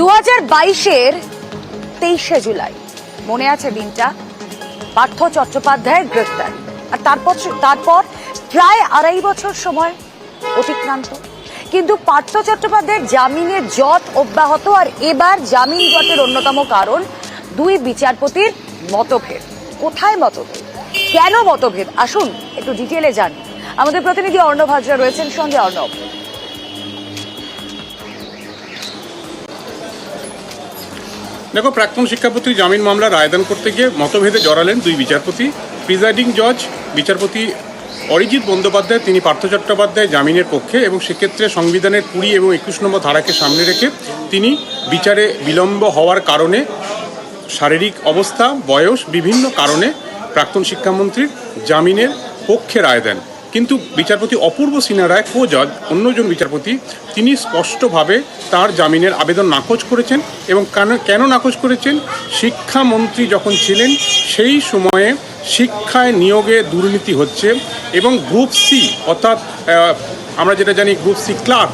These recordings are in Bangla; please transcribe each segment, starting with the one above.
2022-এর 23শে জুলাই মনে আছে দিনটা, পার্থ চট্টোপাধ্যায়ের গ্রেফতার। আর তারপর প্রায় 2.5 বছর সময় অতিক্রান্ত, কিন্তু পার্থ চট্টোপাধ্যায়ের জামিনের জট অব্যাহত। আর এবার জামিন জটের অন্যতম কারণ দুই বিচারপতির মতভেদ। কোথায় মতভেদ, কেন মতভেদ, আসুন একটু ডিটেলে জানি। আমাদের প্রতিনিধি অর্ণব হাজরা রয়েছেন সঙ্গে। অর্ণব, দেখো, প্রাক্তন শিক্ষামন্ত্রী জামিন মামলা রায়দান করতে গিয়ে মতভেদে জড়ালেন দুই বিচারপতি। প্রিজাইডিং জজ বিচারপতি অরিজিৎ বন্দ্যোপাধ্যায়, তিনি পার্থ চট্টোপাধ্যায় জামিনের পক্ষে, এবং সেক্ষেত্রে সংবিধানের 20 এবং 21 নম্বর ধারাকে সামনে রেখে তিনি বিচারে বিলম্ব হওয়ার কারণে, শারীরিক অবস্থা, বয়স, বিভিন্ন কারণে প্রাক্তন শিক্ষামন্ত্রীর জামিনের পক্ষে রায় দেন। কিন্তু বিচারপতি অপূর্ব সিনহা রায়, কো জজ, অন্যজন বিচারপতি, তিনি স্পষ্টভাবে তার জামিনের আবেদন নাকচ করেছেন। এবং কেন নাকচ করেছেন? শিক্ষামন্ত্রী যখন ছিলেন সেই সময়ে শিক্ষায় নিয়োগে দুর্নীতি হচ্ছে, এবং গ্রুপ সি, অর্থাৎ আমরা যেটা জানি গ্রুপ সি ক্লার্ক,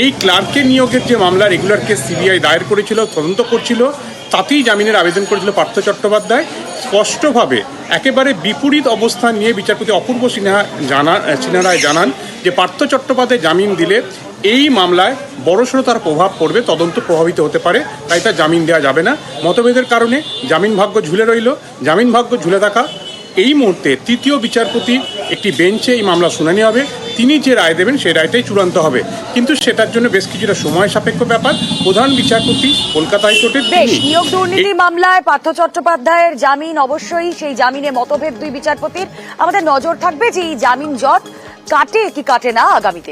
এই ক্লার্কের নিয়োগের যে মামলা, রেগুলার কেস সিবিআই দায়ের করেছিল, তদন্ত করছিল, তাতেই জামিনের আবেদন করেছিল পার্থ চট্টোপাধ্যায়। স্পষ্টভাবে একেবারে বিপরীত অবস্থান নিয়ে বিচারপতি অপূর্ব সিনহা রায় জানান যে পার্থ চট্টোপাধ্যায় জামিন দিলে এই মামলায় বড়সড় তার প্রভাব পড়বে, তদন্ত প্রভাবিত হতে পারে, তাই তার জামিন দেওয়া যাবে না। মতভেদের কারণে জামিন ভাগ্য ঝুলে রইল। জামিন ভাগ্য ঝুলে থাকা এই মুহূর্তে তৃতীয় বিচারপতি একটি বেঞ্চে এই মামলা শুনানি হবে। তিনি যে রায় দেবেন সেই রায়টাই চূড়ান্ত হবে, কিন্তু সেটার জন্য বেশ কিছুটা সময় সাপেক্ষ ব্যাপার। প্রধান বিচারপতি কলকাতা হাইকোর্টের নিয়োগ দুর্নীতি মামলায় পার্থ চট্টোপাধ্যায়ের জামিন, অবশ্যই সেই জামিনে মতভেদ দুই বিচারপতির। আমাদের নজর থাকবে যে এই জামিন জট কাটে কি কাটে না আগামীতে।